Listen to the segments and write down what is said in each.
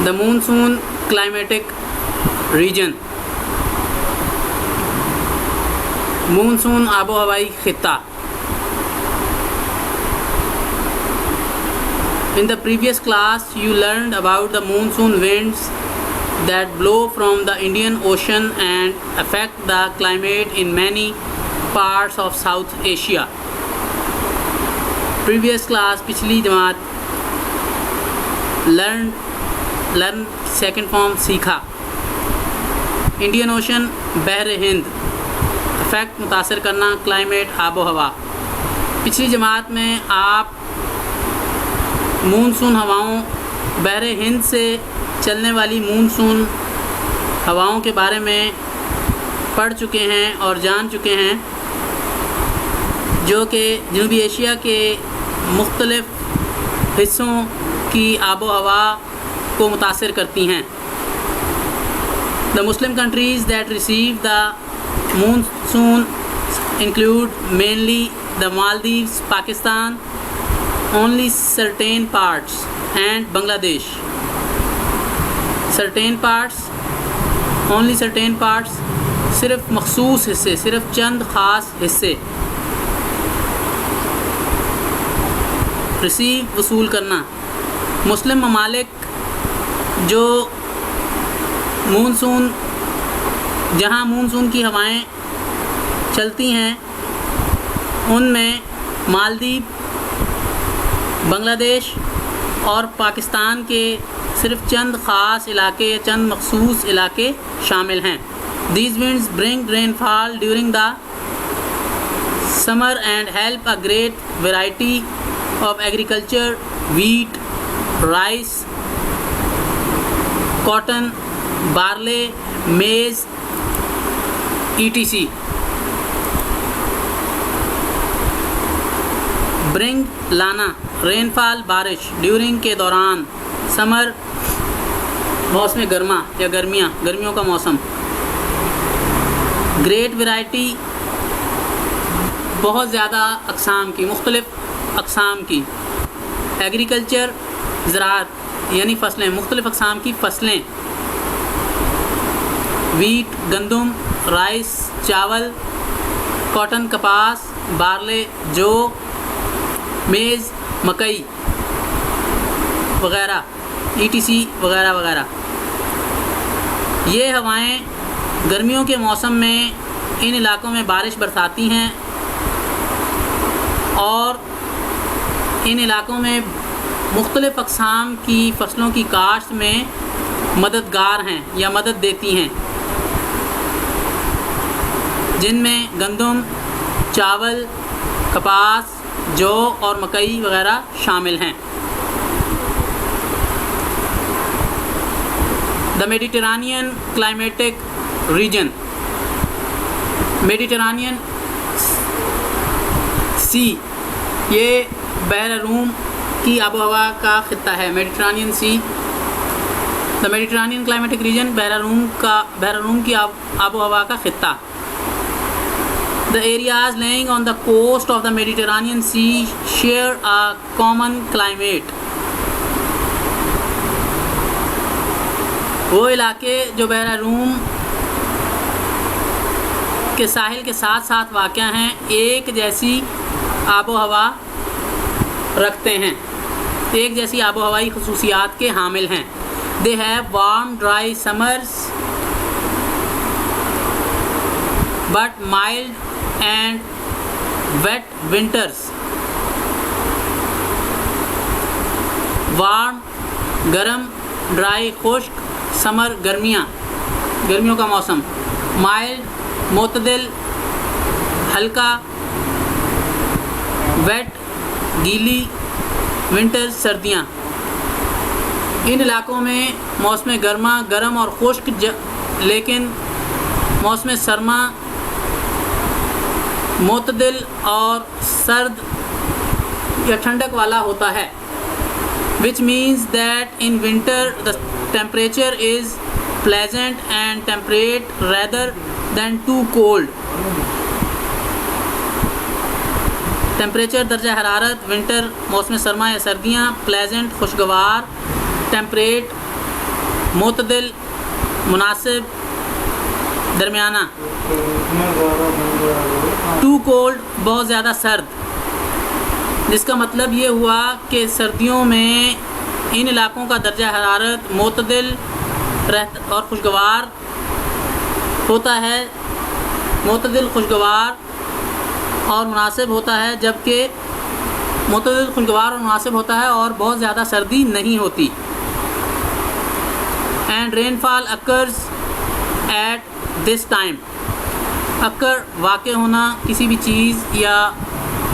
The monsoon climatic region. Monsoon आबो हवाई खिता. In the previous class, you learned about the monsoon winds that blow from the Indian Ocean and affect the climate in many parts of South Asia. Previous class, पिछली जमात learn second form सीखा. Indian Ocean बहर Hind, affect मुतासर करना, climate आबो हवा. पिछली जमात में आप मानसून हवाओं, बहर हिंद से चलने वाली मानसून हवाओं के बारे में पढ़ चुके हैं और जान चुके हैं, जो कि जनूबी एशिया के मुख्तलिफ़ हिस्सों की आबो हवा को मुतासर करती हैं. The Muslim countries that receive the monsoon include mainly the Maldives, Pakistan, only certain parts, and Bangladesh. Certain parts, only certain parts, सिर्फ मखसूस हिस्से, सिर्फ चंद ख़ास हिस्से. रिसीव वसूल करना. मुस्लिम ममालिक जो मानसून, जहाँ मानसून की हवाएं चलती हैं, उनमें मालदीव, बांग्लादेश और पाकिस्तान के सिर्फ चंद ख़ास इलाके या चंद मखसूस इलाके शामिल हैं. These winds bring rainfall during the summer and help a great variety of agriculture, wheat, rice, cotton, barley, maize, etc. Bring लाना, रेनफॉल बारिश, ड्यूरिंग के दौरान, समर मौसम गर्मा या गर्मियों का मौसम. ग्रेट वैरायटी, बहुत ज़्यादा अक़साम की, मुख्तलिफ़ अक़साम की. एग्रीकल्चर, ज़राअत यानी फसलें, मुख्तलिफ़ अक़साम की फसलें. वीट गंदम, राइस चावल, कॉटन कपास, बारले जौ, मेज़ मकई वगैरह, ETC वगैरह वगैरह. ये हवाएं गर्मियों के मौसम में इन इलाकों में बारिश बरसाती हैं और इन इलाकों में मुख्तलिफ़ अक़साम की फ़सलों की काश्त में मददगार हैं या मदद देती हैं, जिनमें गंदम, चावल, कपास, जौ और मकई वगैरह शामिल हैं. The Mediterranean climatic region. Mediterranean sea, ये बहर रूम की आबो हवा का ख़ित्ता है. Mediterranean sea. The Mediterranean climatic region, बहर रूम की आबो हवा का ख़ित्ता. The areas lying on the coast of the Mediterranean Sea share a common climate. वो इलाके जो बहर रूम के साहिल के साथ साथ वाक़या हैं, एक जैसी आबो हवा रखते हैं, एक जैसी आबो हवाई खसूसियात के हामिल हैं. They have warm dry summers but mild and wet winters. Warm गर्म, ड्राई खुश्क, समर गर्मियों का मौसम. माइल्ड मोतदिल हल्का, वेट गीली, विंटर सर्दियाँ. इन इलाकों में मौसम गर्मा गर्म और खुश्क, लेकिन मौसम सरमा मोतदिल और सर्द या ठंडक वाला होता है. which means that in winter the temperature is pleasant and temperate rather than too cold. Temperature दर्जा हरारत विंटर मौसम सरमा या सर्दियाँ प्लेजेंट खुशगवार टेम्परेट, मोतदिल, मुनासिब, दरमियाना। टू कोल्ड, बहुत ज़्यादा सर्द, जिसका मतलब ये हुआ कि सर्दियों में इन इलाक़ों का दर्जा हरारत मोतदिल और खुशगवार होता है, मोतदिल, खुशगवार और मुनासिब होता है, जबकि मोतदिल, खुशगवार और मुनासिब होता है और बहुत ज़्यादा सर्दी नहीं होती। And rainfall occurs at this time, occur वाक़ होना, किसी भी चीज़ या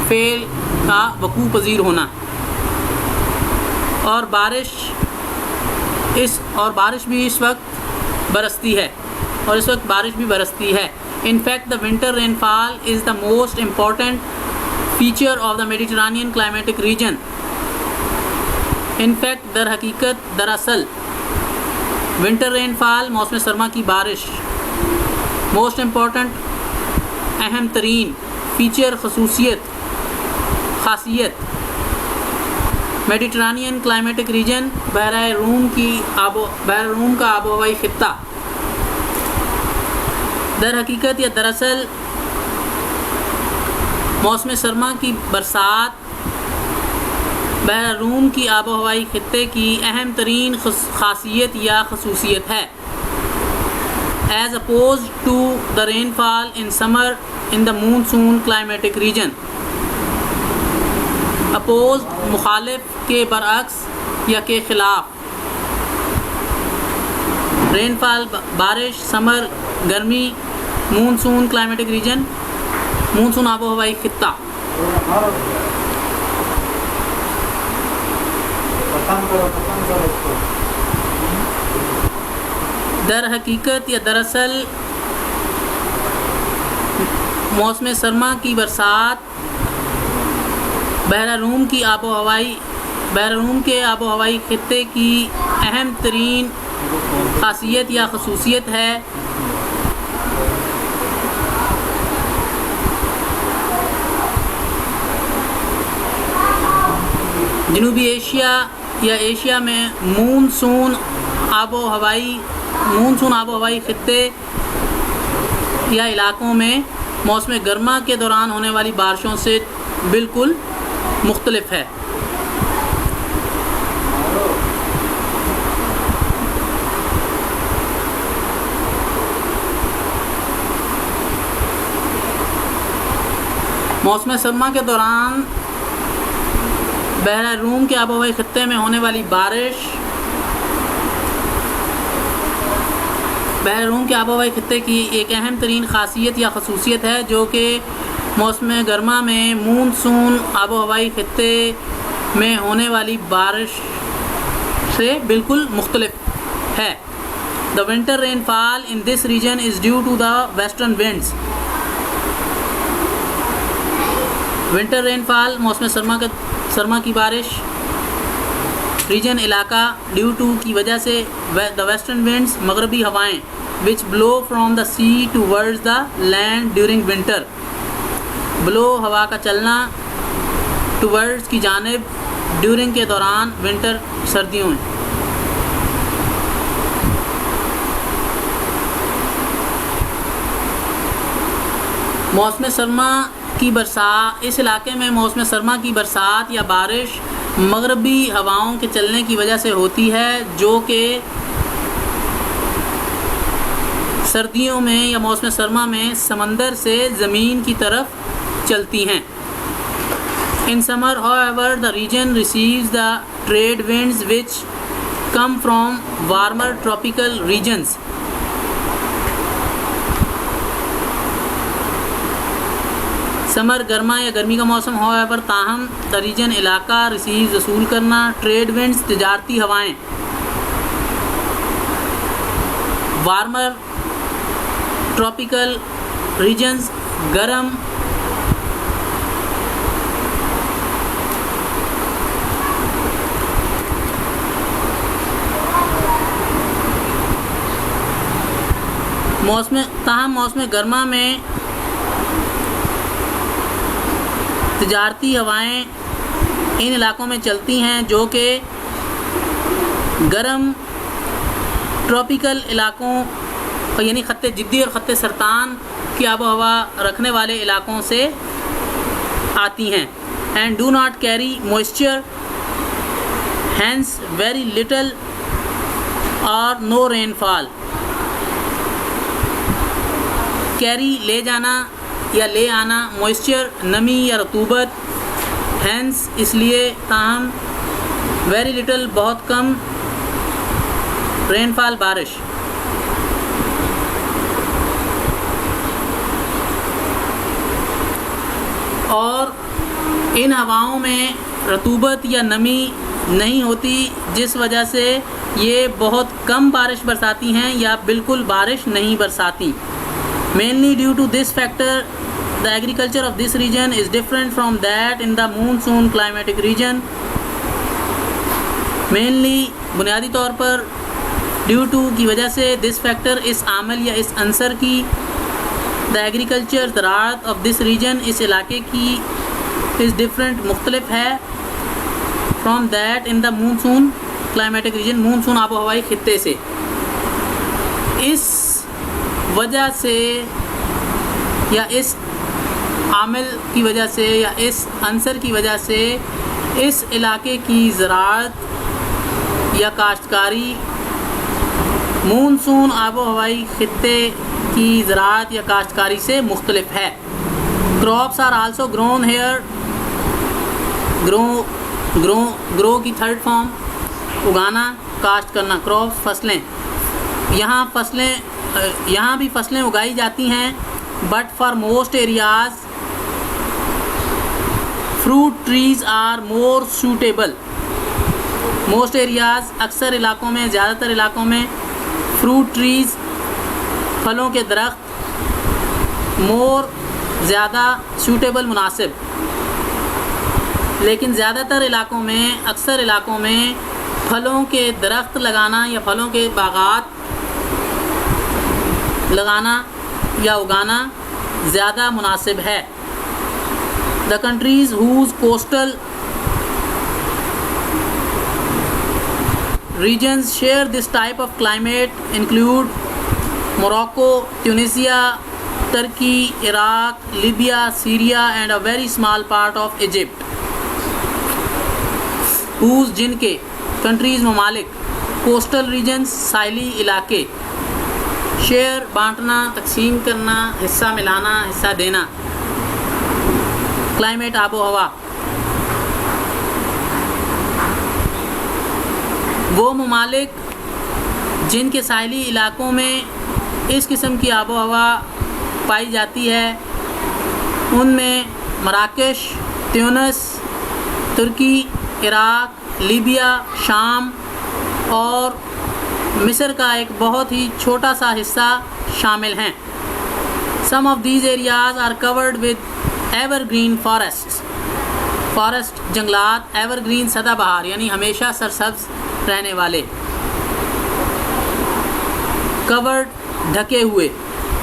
फ़ेल का वकूअ पज़ीर होना। और बारिश भी इस वक्त बरसती है, और इस वक्त बारिश भी बरसती है। In fact, the winter rainfall is the most important feature of the Mediterranean climatic region. In fact, दर हकीकत, दरअसल विंटर रेनफॉल, मौसम सरमा की बारिश, मोस्ट इम्पॉर्टेंट, अहम तरीन फीचर, खासियत मेडिटरानियन क्लाइमेटिक रीजन, बहरा रूम का आबो हवाई खित्ता। दर हकीकत या दरअसल मौसम सरमा की बरसात बहरा रूम की आबो हवाई खित्ते की अहम तरीन खासियत या खसूसियत है। As oppose to the rainfall in summer in the monsoon climatic region. Oppose मुखालिफ के बरअक्स या के ख़िलाफ़। रेनफॉल बारिश, समर गर्मी, मानसून क्लाइमेटिक रीजन, मानसून आबो हवाई खित्ता। दर हकीकत या दरअसल मौसम सरमा की बरसात बहरा रूम के आबो हवाई खित्ते की अहम तरीन खासियत या खसूसियत है। जनूबी एशिया या एशिया में मानसून आबो हवाई खित्ते या इलाक़ों में मौसम गर्मा के दौरान होने वाली बारिशों से बिल्कुल मुख्तलिफ है। मौसम सरमा के दौरान बहरा रूम के आबो हवाई खित्ते में होने वाली बारिश बहरा रूम के आबो हवाई खित्ते की एक अहम तरीन खासियत या खसूसियत है, जो कि मौसम गर्मा में मानसून आबो हवाई खित्ते में होने वाली बारिश से बिल्कुल मुख्तलिफ है। The winter rainfall in this region is due to the western winds. Winter rainfall, मौसम सरमा की बारिश, रीजन इलाका, ड्यू टू की वजह से, द वेस्टर्न विंड्स, मगरबी हवाएं, which blow from the sea towards the land during winter. Blow हवा का चलना, टूवर्ड्स की जानिब, ड्यूरिंग के दौरान, विंटर सर्दियों में। मौसम सरमा की बरसात, इस इलाके में मौसम सरमा की बरसात या बारिश मगरबी हवाओं के चलने की वजह से होती है, जो कि सर्दियों में या मौसम सरमा में समंदर से ज़मीन की तरफ चलती हैं। In summer however the region receives the trade winds which come from warmer tropical regions. Summer गर्मा या गर्मी का मौसम however ताहम द रीजन इलाका रिसीव वसूल करना, ट्रेड विंड्स तिजारती हवाएं, वार्मर ट्रॉपिकल रीजन्स गर्म मौसम गर्मा में तिजारती हवाएं इन इलाकों में चलती हैं, जो कि गर्म ट्रॉपिकल इलाकों यानी खत्ते जिद्दी और खत्ते सरतान की आबो हवा रखने वाले इलाकों से आती हैं। And do not carry moisture, hence very little or no rainfall. Carry ले जाना या ले आना, मॉइस्चर नमी या रतूबत, हैंस इसलिए, ताहम, वेरी लिटल बहुत कम, रेनफॉल बारिश। और इन हवाओं में रतूबत या नमी नहीं होती, जिस वजह से ये बहुत कम बारिश बरसाती हैं या बिल्कुल बारिश नहीं बरसाती। Mainly due to this factor the agriculture of this region is different from that in the monsoon climatic region. Mainly बुनियादी तौर पर ड्यू टू की वजह से, दिस फैक्टर इस आमल या इस अंसर की, द एग्रीकल्चर ज़राअत ऑफ दिस रीजन इस इलाके की, इज़ डिफरेंट मुख्तलिफ है, from that in the monsoon climatic region monsoon आबो हवाई खित्ते से। इस वजह से या इस आमिल की वजह से या इस अंसर की वजह से इस इलाके की ज़राअत या काश्तकारी मानसून आबो हवाई खित्ते की ज़राअत या काश्तकारी से मुख्तलिफ है। Crops are also grown here, grow की थर्ड फॉर्म, उगाना, काश्त करना, क्रॉप्स फसलें। यहाँ भी फसलें उगाई जाती हैं, but for most areas fruit trees are more suitable. Most areas अक्सर इलाकों में, ज़्यादातर इलाकों में फ्रूट ट्रीज़ फलों के दरख्त मोर ज़्यादा सूटेबल मुनासिब, लेकिन ज़्यादातर इलाकों में, अक्सर इलाकों में फलों के दरख्त लगाना या फलों के बागात लगाना या उगाना ज़्यादा मुनासिब है। The countries who's coastal regions share this type of climate include Morocco, Tunisia, Turkey, Iraq, Libya, Syria and a very small part of Egypt. whose जिनके countries ममालिक coastal regions साहिली इलाके, शेयर बांटना, तकसीम करना, हिस्सा मिलाना, हिस्सा देना, क्लाइमेट आबो हवा, वो ममालिक जिनके साहिली इलाकों में इस किस्म की आबो हवा पाई जाती है, उनमें मराकश, ट्यूनिस, तुर्की, इराक, लीबिया, शाम और मिस्र का एक बहुत ही छोटा सा हिस्सा शामिल हैं। Some of these areas are covered with evergreen forests. Forest जंगलात, एवरग्रीन सदाबहार यानी हमेशा सरसब्ज रहने वाले, कवर्ड ढके हुए,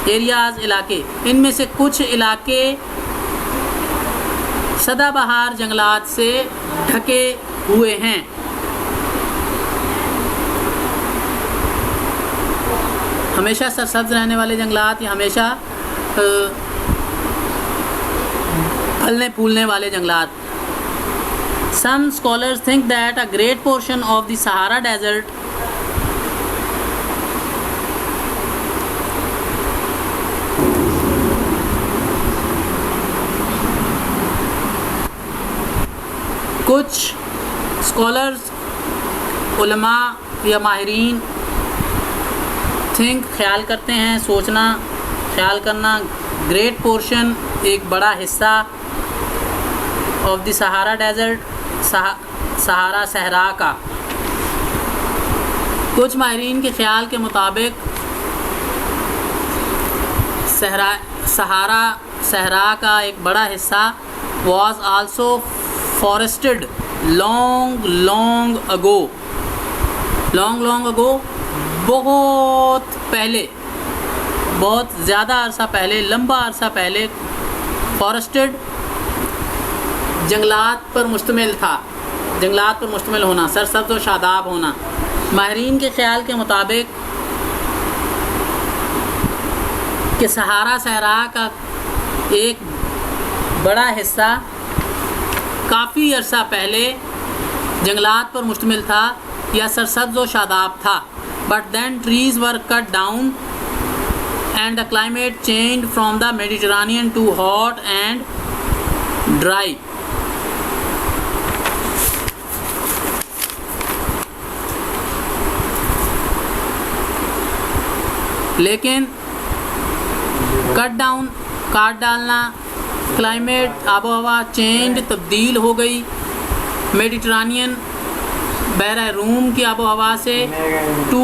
एरियाज़ इलाके, इनमें से कुछ इलाके सदाबहार जंगलात से ढके हुए हैं। हमेशा सरसब्ज रहने वाले जंगलात या हमेशा फलने फूलने वाले जंगलात। Some scholars think that a great portion of the Sahara Desert कुछ स्कॉलर्स, उलमा या माहिरीन ख्याल करते हैं, सोचना, ख्याल करना, ग्रेट पोर्शन एक बड़ा हिस्सा ऑफ द सहारा डेजर्ट, सहारा सहरा का। कुछ माहिरीन के ख्याल के मुताबिक सहारा सहरा का एक बड़ा हिस्सा was also forested long ago, बहुत पहले, बहुत ज़्यादा अरसा पहले, लंबा अरसा पहले फॉरेस्टेड जंगलात पर मुश्तमिल था। जंगलात पर मुश्तमिल होना, सरसब्ज़ और शादाब होना, माहिरीन के ख्याल के मुताबिक कि सहारा सहरा का एक बड़ा हिस्सा काफ़ी अरसा पहले जंगलात पर मुश्तमिल था या सरसब्ज़ व शादाब था, but then trees were cut down and the climate change from the Mediterranean to hot and dry. लेकिन कट डाउन, काट डालना, क्लाइमेट, आबो हवा चेंज, तब्दील हो गई मेडिटरेनियन बहरा रूम की आबो हवा से टू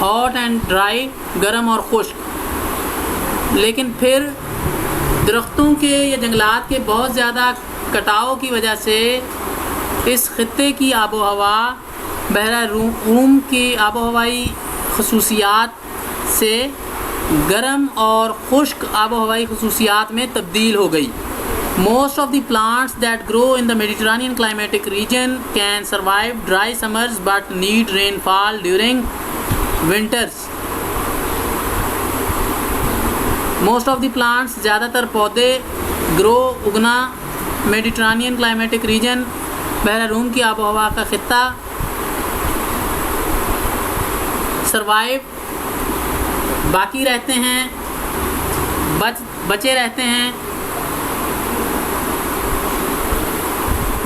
हॉट एंड ड्राई, गर्म और खुश्क। लेकिन फिर दरख्तों के या जंगलात के बहुत ज़्यादा कटाव की वजह से इस खित्ते की आबो हवा बहरा रूम की आबो हवाई खसूसियात से गर्म और खुश्क आबो हवाई खसूसियात में तब्दील हो गई। Most of the plants that grow in the Mediterranean climatic region can survive dry summers but need rainfall during winters. Most of the plants, ज़्यादातर पौधे ग्रो उगना मेडिटरेनियन क्लाइमेटिक रीजन बहरा रूम की आबो हवा का खित्ता सर्वाइव बाकी रहते हैं, बचे रहते हैं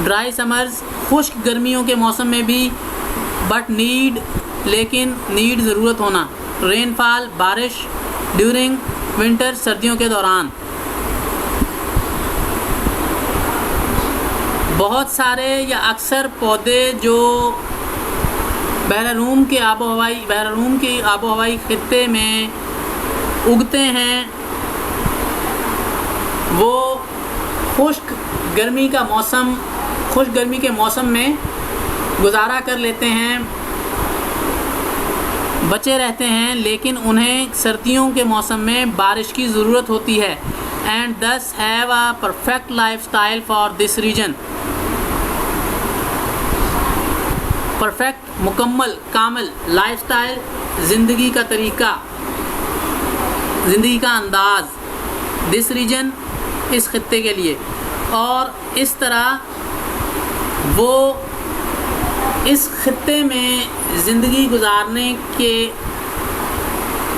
ड्राई समर्स, खुश्क गर्मियों के मौसम में भी, बट नीड, लेकिन नीड ज़रूरत होना, रेनफॉल बारिश, ड्यूरिंग विंटर सर्दियों के दौरान। बहुत सारे या अक्सर पौधे जो बहरा रूम की आबो हवाई खित्ते में उगते हैं वो खुश्क गर्मी के मौसम में गुजारा कर लेते हैं, बचे रहते हैं, लेकिन उन्हें सर्दियों के मौसम में बारिश की ज़रूरत होती है and thus have a perfect lifestyle for this region. Perfect, मुकम्मल, कामिल, लाइफस्टाइल, ज़िंदगी का तरीका, ज़िंदगी का अंदाज़, दिस रीजन, इस खित्ते के लिए। और इस तरह वो इस खित्ते में ज़िंदगी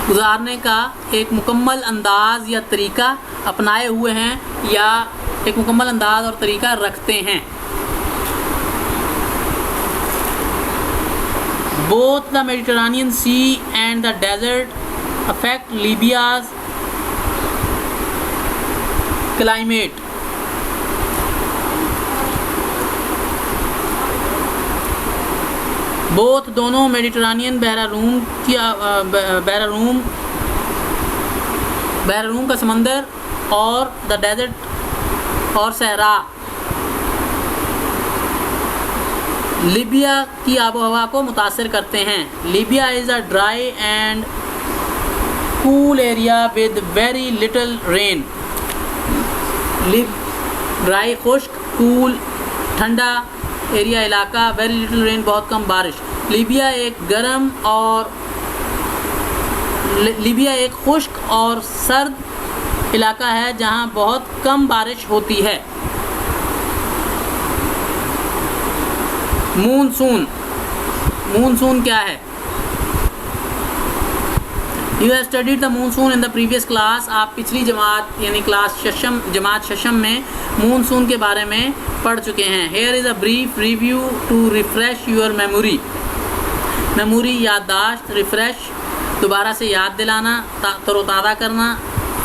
गुजारने का एक मुकम्मल अंदाज़ या तरीका अपनाए हुए हैं या एक मुकम्मल अंदाज़ और तरीका रखते हैं। Both the Mediterranean Sea and the desert affect Libya's climate. Both दोनों मेडिटरेनियन बहरा रूम का समंदर और द डेजर्ट और सहरा लीबिया की आबो हवा को मुतासर करते हैं। Libya is a dry and cool area with very little rain. Dry, खुश्क, कूल, ठंडा एरिया इलाका, वेरी लिटिल रेन, बहुत कम बारिश। लीबिया एक खुश्क और सर्द इलाका है जहां बहुत कम बारिश होती है। मूनसून क्या है? You have studied the monsoon in the previous class. आप पिछली जमात यानी जमात शशम में मूनसून के बारे में पढ़ चुके हैं। Here is a brief review to refresh your memory. याददाश्त, रिफ्रेश दोबारा से याद दिलाना, तरोताज़ा करना,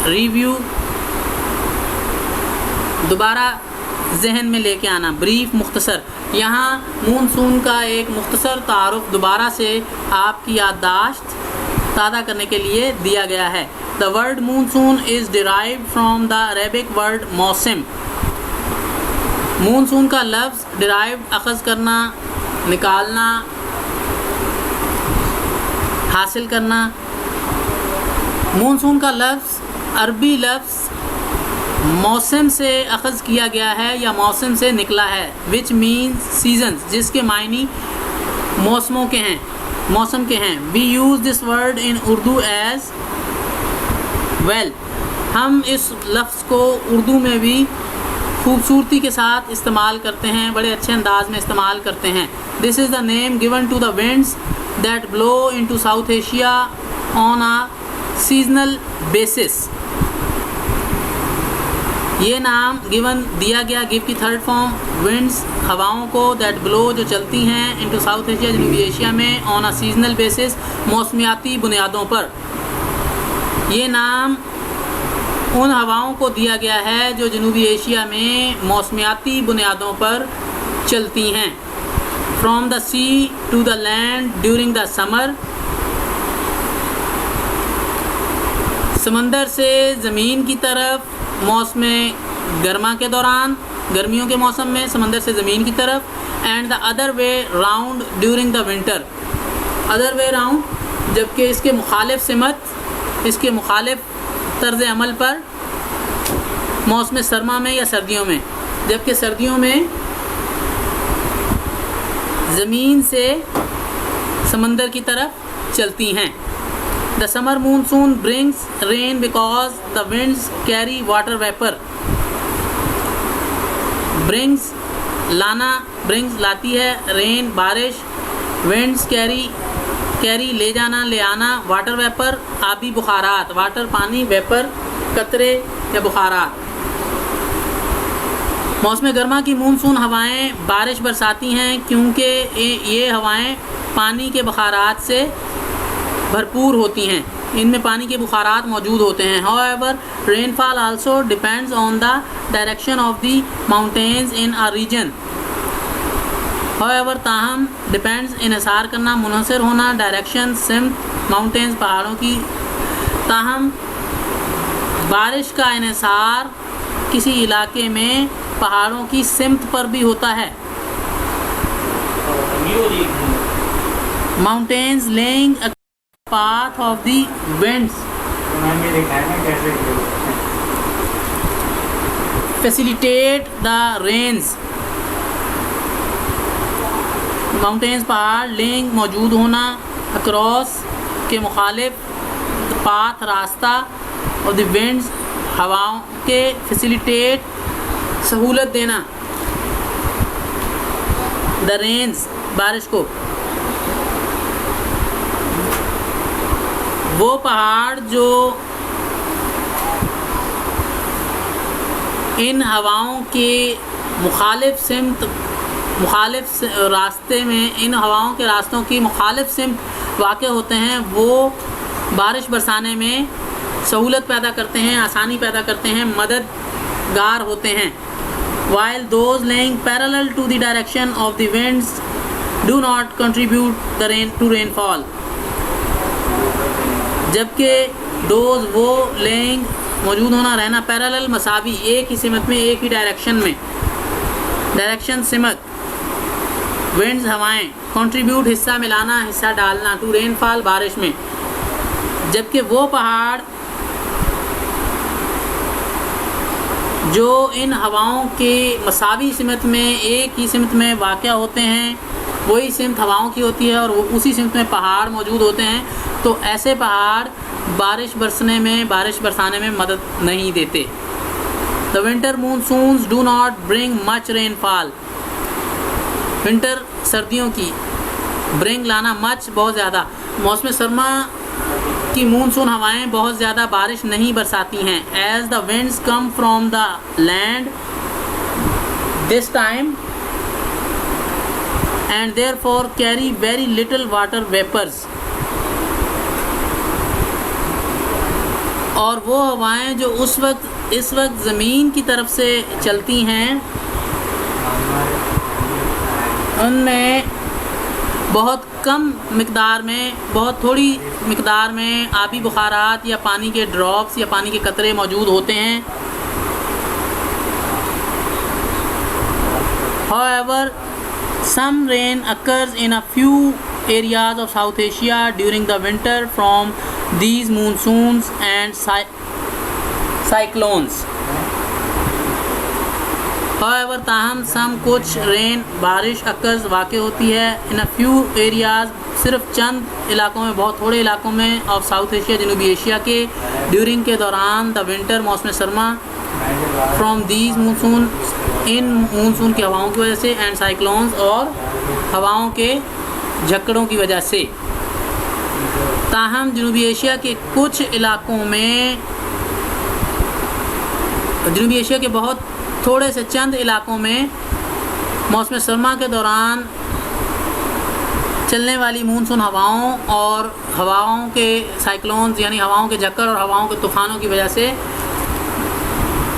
रिव्यू दोबारा जहन में लेके आना, ब्रीफ मुख्तसर। यहाँ मूनसून का एक मुख्तसर तारुफ दोबारा से आपकी याददाश्त ताज़ा करने के लिए दिया गया है। The word monsoon is derived from the Arabic word मौसम। मूनसून का लफ्ज़ डिराइव्ड, अखज़ करना, निकालना, हासिल करना। मूनसून का लफ्ज़ अरबी लफ्ज़ मौसम से अखज़ किया गया है या मौसम से निकला है, विच मीन्स सीजन्स, जिसके मायनी मौसमों के हैं। मौसम के हैं। We use this word in Urdu as well, हम इस लफ्ज़ को उर्दू में भी खूबसूरती के साथ इस्तेमाल करते हैं, बड़े अच्छे अंदाज में इस्तेमाल करते हैं। This is the name given to the winds that blow into South Asia on a seasonal basis. ये नाम गिवन दिया गया, गिव की थर्ड फॉर्म, विंड्स हवाओं को, दैट ब्लो जो चलती हैं, इनटू साउथ एशिया जनूबी एशिया में, ऑन अ सीजनल बेसिस मौसमियाती बुनियादों पर। ये नाम उन हवाओं को दिया गया है जो जनूबी एशिया में मौसमियाती बुनियादों पर चलती हैं। From the sea to the land during the summer, समंदर से ज़मीन की तरफ मौसम गर्मा के दौरान, गर्मियों के मौसम में समंदर से ज़मीन की तरफ, and the other way round during the winter, other way round जबकि इसके मुखालिफ सिमत, इसके मुखालिफ तर्ज़ अमल पर मौसम सरमा में या सर्दियों में, जबकि सर्दियों में ज़मीन से समंदर की तरफ चलती हैं। The summer monsoon brings rain because the winds carry water vapour. Brings लाना, ब्रिंग्स लाती है, रेन बारिश, विंड्स कैरी ले जाना, ले आना, वाटर वेपर आबी बुखारात, वाटर पानी, वेपर कतरे या बुखारात। मौसम गर्मा की मानसून हवाएं बारिश बरसाती हैं क्योंकि ये हवाएं पानी के बुखारात से भरपूर होती हैं, इनमें पानी के बुखारात मौजूद होते हैं। However rainfall also depends on the direction of the mountains in a region. However ताहम, डिपेंड्स इन्हिसार करना, मुनहसर होना, डायरेक्शन सिमत माउंटेन्स पहाड़ों की, ताहम बारिश का इन्हिसार किसी इलाके में पहाड़ों की सिमत पर भी होता है। Mountains lying a path of the winds facilitate the rains. Mountains पहाड़, लेइंग मौजूद होना, अक्रॉस के मुखालिफ, पाथ रास्ता, और द विंड्स हवाओं के, फैसिलिटेट सहूलत देना, द रेन्स बारिश को। वो पहाड़ जो इन हवाओं के मुखालिफ रास्ते में, इन हवाओं के रास्तों की मुखालिफ सिमत वाक़ होते हैं, वो बारिश बरसाने में सहूलत पैदा करते हैं, आसानी पैदा करते हैं, मददगार होते हैं। while those laying parallel to the direction of the winds do not contribute to rainfall, जबकि दोज वो laying मौजूद होना, रहना, पैरेलल मसावी, एक ही सिमत में, एक ही डायरेक्शन में, डायरेक्शन सिमत, विंड्स हवाएं, कंट्रीब्यूट हिस्सा मिलाना, हिस्सा डालना, टू रेनफॉल बारिश में, जबकि वो पहाड़ जो इन हवाओं के मसावी सिमत में, एक ही सिमत में वाक़या होते हैं, वही सिमत हवाओं की होती है और उसी सिमत में पहाड़ मौजूद होते हैं, तो ऐसे पहाड़ बारिश बरसाने में मदद नहीं देते। The winter monsoons do not bring much rainfall. Winter सर्दियों की, ब्रिंग लाना, मच बहुत ज़्यादा, मौसम सरमा की मानसून हवाएं बहुत ज़्यादा बारिश नहीं बरसाती हैं। As the winds come from the land this time and therefore carry very little water vapours. और वो हवाएं जो इस वक्त ज़मीन की तरफ से चलती हैं, उनमें बहुत कम मिक़दार में, बहुत थोड़ी मिक़दार में आबी बुखारात या पानी के ड्रॉप्स या पानी के कतरे मौजूद होते हैं। However, some rain occurs in a few areas of South Asia during the winter from these monsoons and cyclones. However, ताहम सम कुछ रेन बारिश अक्सर वाक़ होती है इन अ फ्यू एरियाज़, सिर्फ चंद इलाकों में, बहुत थोड़े इलाकों में ऑफ साउथ एशिया, जनूबी एशिया के, ड्यूरिंग के दौरान द विंटर मौसम Sarma, from these monsoon, in monsoon की हवाओं की वजह से, एंड साइक्लोन्स और हवाओं के झक्कड़ों की वजह से। ताहम जनूबी एशिया के कुछ इलाकों में, जनूबी एशिया के बहुत थोड़े से चंद इलाकों में मौसम सरमा के दौरान चलने वाली मानसून हवाओं और हवाओं के साइक्लोन्स यानी हवाओं के झक्कड़ और हवाओं के तूफ़ानों की वजह से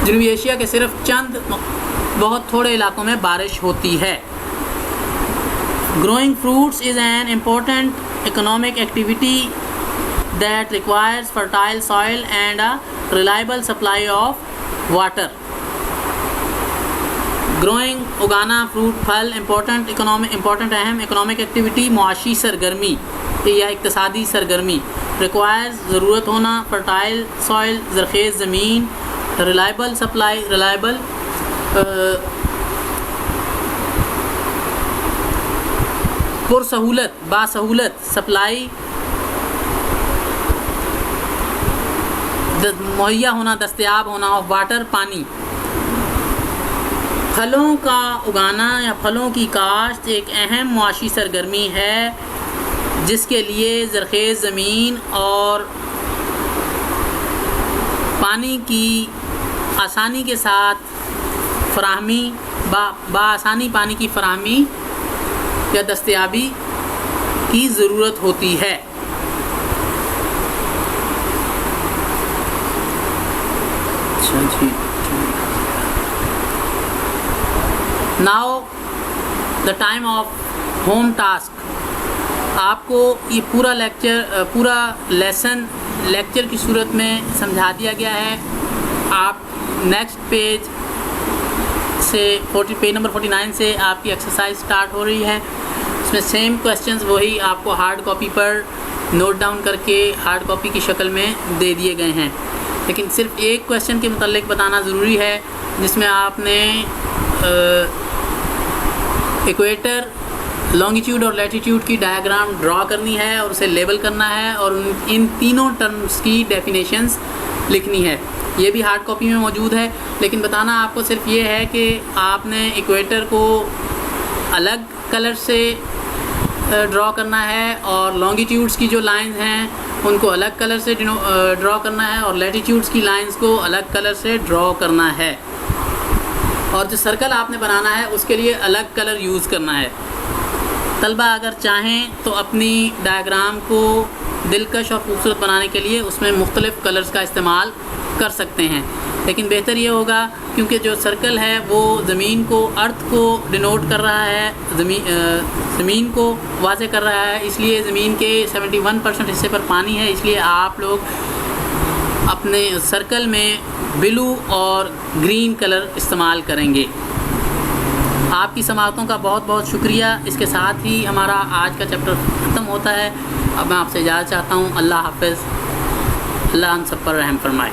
जनूबी एशिया के सिर्फ चंद बहुत थोड़े इलाकों में बारिश होती है। Growing fruits is an important economic activity that requires fertile soil and a reliable supply of water. Growing उगाना, फ्रूट, फल, इम्पोर्टेंट अहम इकोनॉमिक एक्टिविटी, मुआशी सरगर्मी या इक़्तिसादी सरगर्मी। रिक्वायर्स ज़रूरत होना, फर्टाइल सॉइल ज़रख़ेज़ ज़मीन, रिलायबल सप्लाई, रिलायबल पुरसहूलत, बासहूलत सप्लाई, मुहैया होना, दस्तयाब होना ऑफ वाटर, पानी। फलों का उगाना या फलों की काश्त एक अहम मुआशी सरगर्मी है जिसके लिए ज़रख़ेज़ ज़मीन और पानी की आसानी के साथ फराहमी, बाआसानी पानी की फराहमी या दस्तयाबी की ज़रूरत होती है। अच्छा जी। Now the time of home task. आपको ये पूरा लेसन लेक्चर की सूरत में समझा दिया गया है। आप नेक्स्ट पेज से पेज नंबर 49 से आपकी एक्सरसाइज स्टार्ट हो रही है। इसमें सेम क्वेश्चंस वही आपको हार्ड कॉपी पर नोट डाउन करके हार्ड कॉपी की शक्ल में दे दिए गए हैं, लेकिन सिर्फ एक क्वेश्चन के मुतालिक बताना ज़रूरी है जिसमें आपने इक्वेटर, लॉन्गिट्यूड और लैटिट्यूड की डायग्राम ड्रॉ करनी है और उसे लेबल करना है और इन तीनों टर्म्स की डेफिनेशंस लिखनी है। ये भी हार्ड कॉपी में मौजूद है, लेकिन बताना आपको सिर्फ ये है कि आपने इक्वेटर को अलग कलर से ड्रॉ करना है और लॉन्गिट्यूड्स की जो लाइंस हैं उनको अलग कलर से ड्रॉ करना है और लैटिट्यूड्स की लाइंस को अलग कलर से ड्रॉ करना है, और जो सर्कल आपने बनाना है उसके लिए अलग कलर यूज़ करना है। तलबा अगर चाहें तो अपनी डायग्राम को दिलकश और खूबसूरत बनाने के लिए उसमें मुख्तलिफ़ कलर्स का इस्तेमाल कर सकते हैं, लेकिन बेहतर ये होगा क्योंकि जो सर्कल है वो ज़मीन को, अर्थ को डिनोट कर रहा है, ज़मीन को वाज़े कर रहा है, इसलिए ज़मीन के 71% हिस्से पर पानी है, इसलिए आप लोग अपने सर्कल में ब्लू और ग्रीन कलर इस्तेमाल करेंगे। आपकी समाअतों का बहुत बहुत शुक्रिया। इसके साथ ही हमारा आज का चैप्टर ख़त्म होता है। अब मैं आपसे इजाज़त चाहता हूँ। अल्लाह हाफ़िज़। अल्लाह हम सब पर रहम फरमाए।